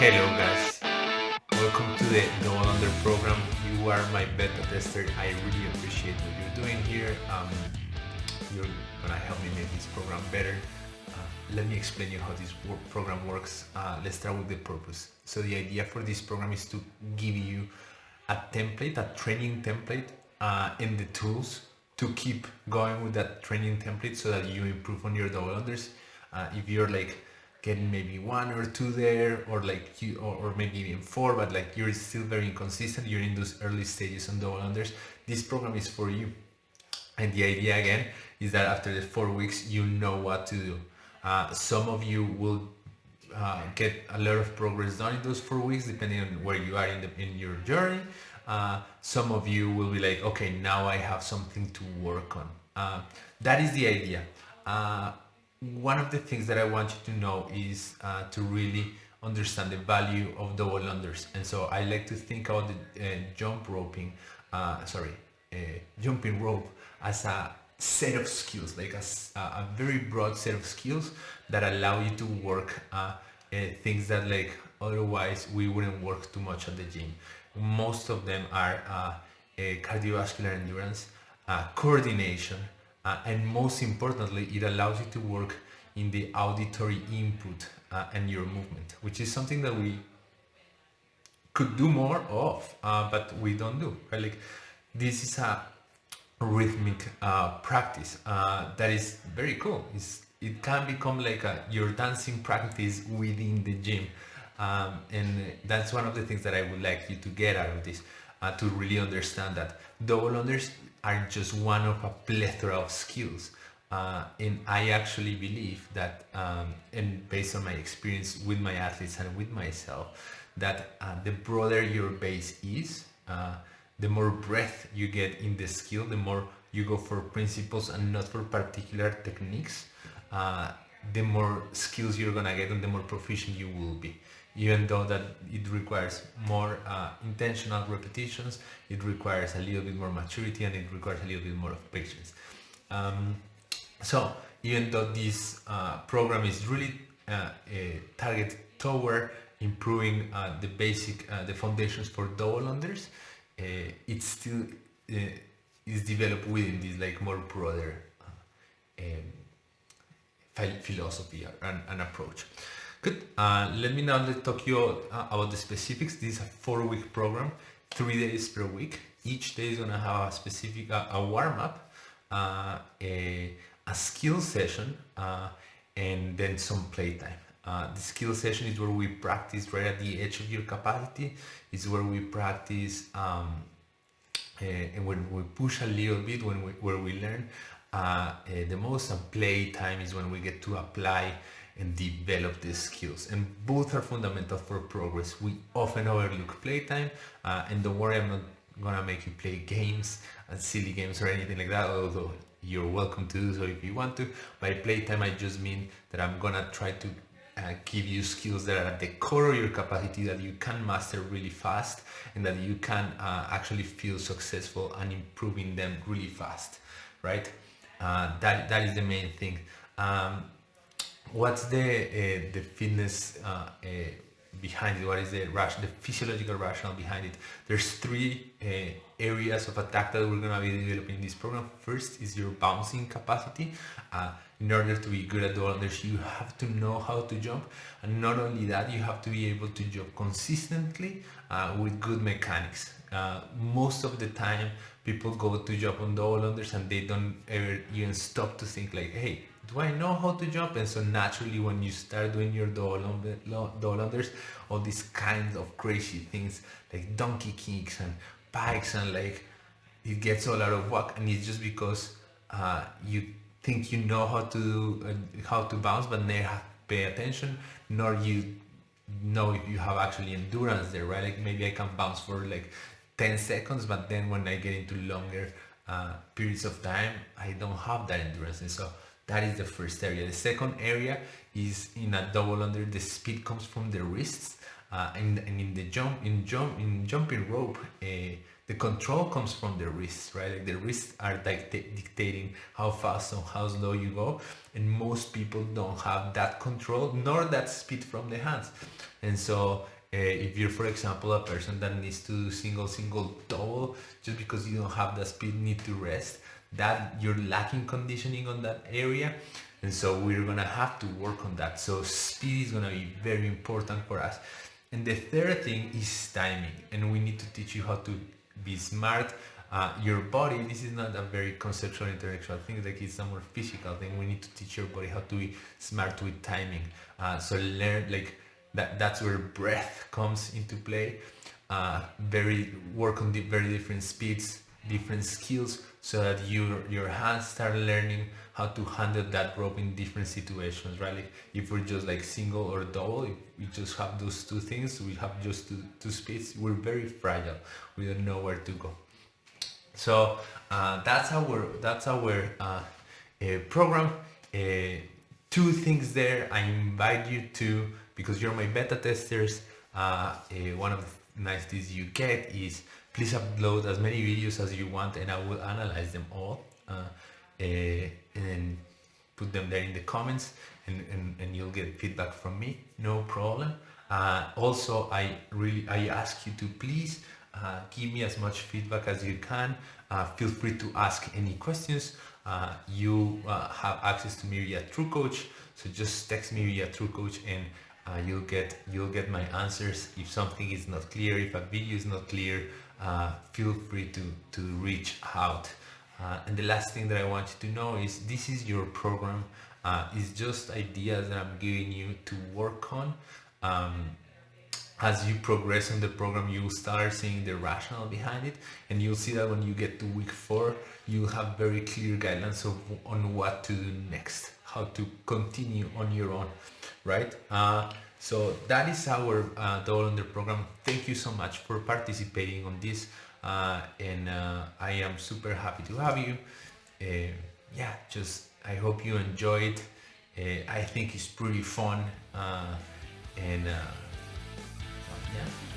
Hello guys, welcome to the Double Under program. You are my beta tester. I really appreciate what you're doing here. You're gonna help me make this program better. Let me explain you how this program works. Let's start with the purpose. So the idea for this program is to give you a template, a training template, and the tools to keep going with that training template so that you improve on your double unders. If you're like getting maybe one or two there, or like you, or maybe even four, but like you're still very inconsistent, you're in those early stages on double unders, this program is for you. And the idea again is that after the 4 weeks, you know what to do. Some of you will get a lot of progress done in those 4 weeks, depending on where you are in your journey. Some of you will be like, okay, now I have something to work on. That is the idea. One of the things that I want you to know is to really understand the value of double unders. And so I like to think about the jumping rope as a set of skills, like a very broad set of skills that allow you to work things that like otherwise we wouldn't work too much at the gym. Most of them are cardiovascular endurance, coordination, and most importantly, it allows you to work in the auditory input and your movement, which is something that we could do more of, but we don't do. Right? Like this is a rhythmic practice that is very cool. It can become like your dancing practice within the gym, and that's one of the things that I would like you to get out of this, to really understand that double unders are just one of a plethora of skills. And I actually believe that, and based on my experience with my athletes and with myself, that the broader your base is, the more breadth you get in the skill, the more you go for principles and not for particular techniques, the more skills you're gonna get and the more proficient you will be. Even though that it requires more intentional repetitions, it requires a little bit more maturity, and it requires a little bit more of patience. So even though this program is really targeted toward improving the basic, the foundations for double unders, it still is developed within this like more broader philosophy and approach. Good. Let me now talk you about the specifics. This is a 4-week program, 3 days per week. Each day is gonna have a specific a warm up, a skill session, and then some playtime. The skill session is where we practice right at the edge of your capacity. It's where we practice, and when we push a little bit, where we learn the most. And playtime is when we get to apply and develop these skills, and both are fundamental for progress. We often overlook playtime, and don't worry, I'm not gonna make you play games and silly games or anything like that, although you're welcome to do so if you want to. By playtime, I just mean that I'm gonna try to give you skills that are at the core of your capacity, that you can master really fast, and that you can actually feel successful and improving them really fast, right? That is the main thing. What's the fitness behind it? What is the physiological rationale behind it? There's 3 areas of attack that we're gonna be developing in this program. First is your bouncing capacity. In order to be good at double unders, you have to know how to jump, and not only that, you have to be able to jump consistently with good mechanics. Most of the time, people go to jump on double unders and they don't ever even stop to think like, hey, do I know how to jump? And so naturally, when you start doing your double unders, all these kinds of crazy things like donkey kicks and pikes, and like it gets all out of whack, and it's just because you think you know how to bounce, but never pay attention, nor you know if you have actually endurance there, right? Like maybe I can bounce for like 10 seconds, but then when I get into longer periods of time, I don't have that endurance. And so that is the first area. The second area is in a double under, the speed comes from the wrists, and in jumping rope, the the control comes from the wrists, right? Like the wrists are dictating how fast or how slow you go, and most people don't have that control nor that speed from the hands. And so if you're, for example, a person that needs to do single, double, just because you don't have the speed, need to rest, that you're lacking conditioning on that area. And so we're gonna have to work on that. So speed is gonna be very important for us. And the third thing is timing, and we need to teach you how to be smart. Your body, this is not a very conceptual intellectual thing, like it's a more physical thing. We need to teach your body how to be smart with timing. So learn, like that's where breath comes into play. Work on the very different speeds, different skills, so that your hands start learning how to handle that rope in different situations, right? Like if we're just like single or double, if we just have those two things, we have just two speeds, we're very fragile. We don't know where to go. So that's our program. Two things there. I invite you to, because you're my beta testers, one of the nice things you get is please upload as many videos as you want, and I will analyze them all and put them there in the comments, and you'll get feedback from me, no problem. Also, I ask you to please give me as much feedback as you can. Feel free to ask any questions. You have access to me via TrueCoach, so just text me via TrueCoach, and you'll get my answers. If something is not clear, if a video is not clear, feel free to reach out. And the last thing that I want you to know is this is your program. It's just ideas that I'm giving you to work on. As you progress in the program, you'll start seeing the rationale behind it, and you'll see that when you get to week 4, you'll have very clear guidelines on what to do next, how to continue on your own, right? So that is our Double Under program. Thank you so much for participating on this, and I am super happy to have you. I hope you enjoy it. I think it's pretty fun, and yeah.